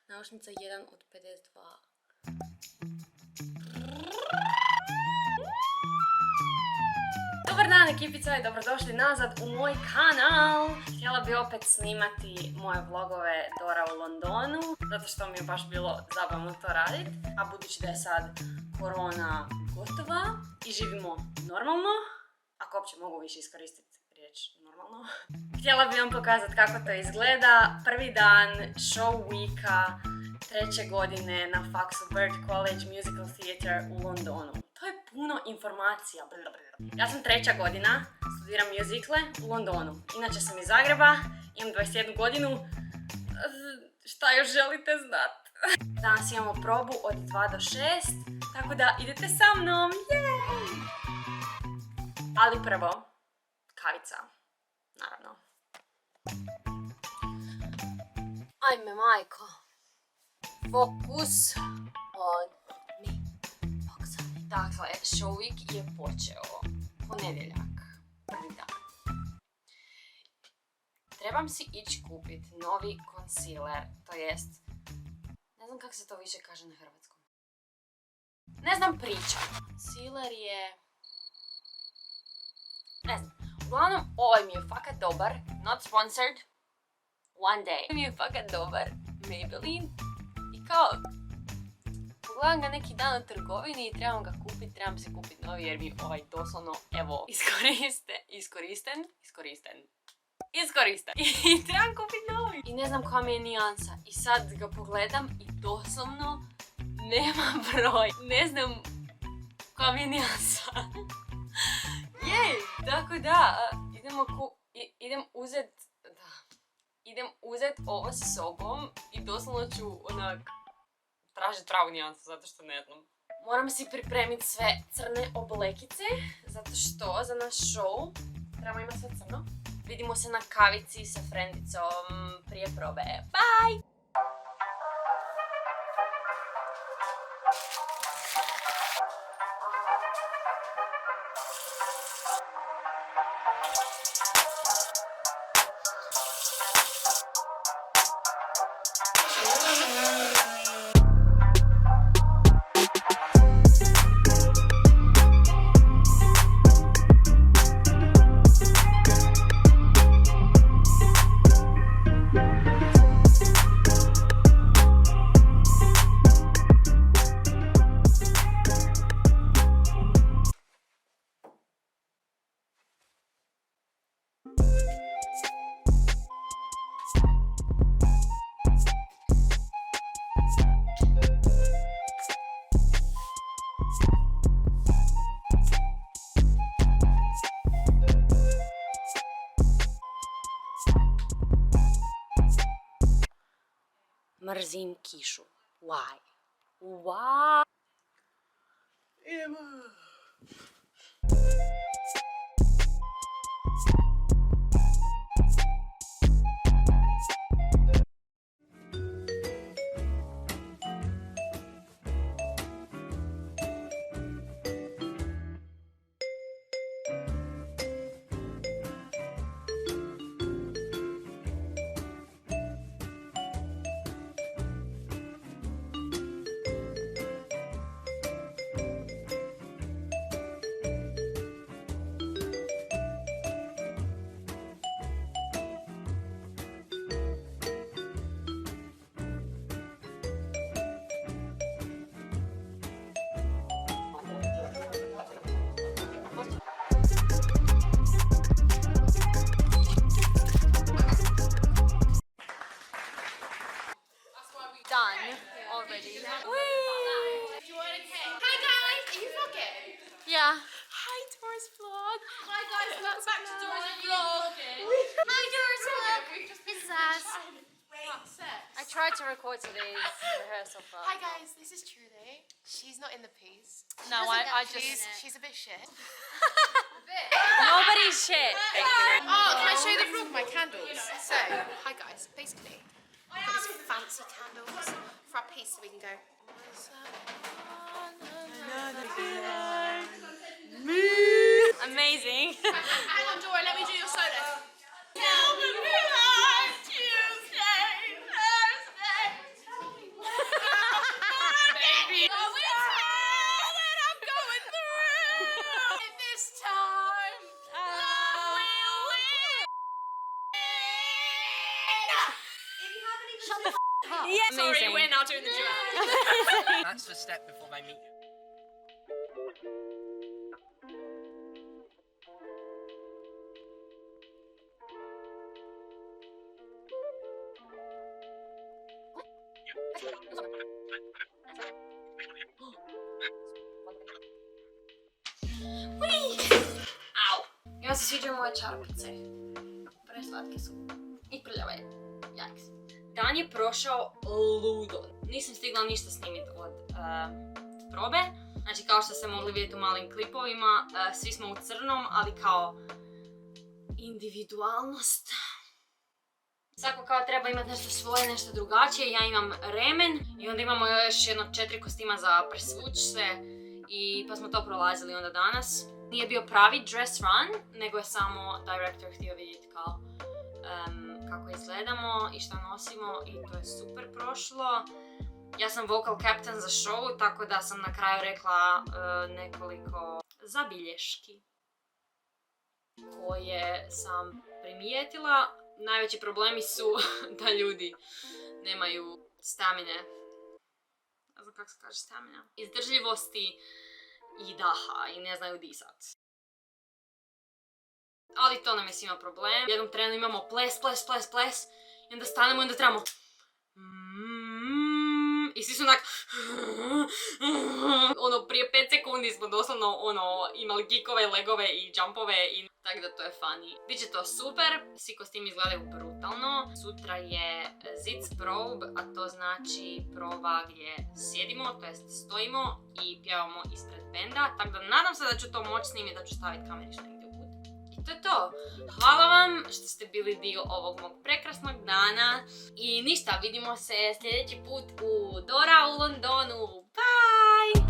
Naušnica 1 od 52. Dobar dan ekipica i dobrodošli nazad u moj kanal. Htjela bi opet snimati moje vlogove Dora u Londonu, zato što mi je baš bilo zabavno to radit. A budući da je sad korona gotova i živimo normalno, ako uopće mogu više iskoristiti riječ normalno, htjela bi vam pokazati kako to izgleda. Prvi dan show weeka 3. godine na faksu Bird College Musical Theatre u Londonu. To je puno informacija. Ja sam 3. godina, studiram muzikle u Londonu. Inače sam iz Zagreba, imam 21 godinu. Šta još želite znati? Danas imamo probu od 2 do 6, tako da idete sa mnom. Jej! Ali prvo, kavica, naravno. Ajme, majko. Focus on me. Dakle, show week je počeo. Ponedjeljak. Prvi dan. Trebam si ići kupit novi concealer, to jest, ne znam kako se to više kaže na hrvatskom. Ne znam pričam. Concealer je... ne znam. Uglavnom, ovaj mi je fakat dobar. Not sponsored. One day. Mi je fakat dobar. Maybelline. I kao... pogledam ga neki dan u trgovini i trebam ga kupiti, trebam si kupiti novi jer mi ovaj doslovno, evo, iskoristen. I trebam kupiti novi. I ne znam koja mi je nijansa. I sad ga pogledam i doslovno nema broj. Ne znam koja mi je nijansa. Jej, tako da, idem uzet ovo sa sobom i doslovno ću onak tražiti pravu nijansu, zato što ne znam. Moram si pripremiti sve crne oblekice, zato što za naš show trebamo imati sve crno. Vidimo se na kavici sa frendicom prije probe. Bye! Mrzim kišu. Why? Why? Idemo. Done already. Whee! Hi guys, are you vlogging? Yeah. Hi Dora's vlog. Hi guys, welcome back to Dora's vlog. Hi Dora's vlog. This is us. I tried to record today's rehearsal for... Hi guys, this is Trudy. She's not in the piece. No, I just... She's a bit shit. Nobody's shit. Thank you. Oh, can I show the vlog my candles? So, hi guys, basically, I've got these fancy candles for our piece so we can go. Amazing. Hang on, Dora, let me do your solo. Sorry, we're not doing the duet. That's the step before they meet you. Au. I vam se sviđaju moje čarapice. Preslatke su. I prljave. Jaks. Dan je prošao ludo. Nisam stigla ništa snimiti od probe. Znači kao što ste mogli vidjeti u malim klipovima, svi smo u crnom, ali kao individualnost. Svako kao treba imati nešto svoje, nešto drugačije. Ja imam remen i onda imamo još jedno 4 kostima za presvući se. I pa smo to prolazili onda danas. Nije bio pravi dress run, nego je samo director htio vidjeti kao kako izgledamo i šta nosimo i to je super prošlo. Ja sam vocal captain za show, tako da sam na kraju rekla nekoliko zabilješki koje sam primijetila. Najveći problemi su da ljudi nemaju stamine. Ne znam kako se kaže stamina. Izdržljivosti i daha i ne znaju disat. Ali to nam je svima problem. U jednom trenu imamo ples i onda stanemo i onda trebamo i svi su onak prije 5 sekundi smo doslovno imali kikove, legove i jumpove i tako da to je funny. Biće to super, svi kostimi izgledaju brutalno. Sutra je Zits probe, a to znači proba gdje sjedimo, to jest stojimo i pjevamo ispred benda. Tako da nadam se da ću to moći snimiti, da ću staviti kameriš negdje u kut. I to je to. Hvala vam što ste bili dio ovog mog prekrasnog dana. I ništa, vidimo se sljedeći put u Dora u Londonu. Bye!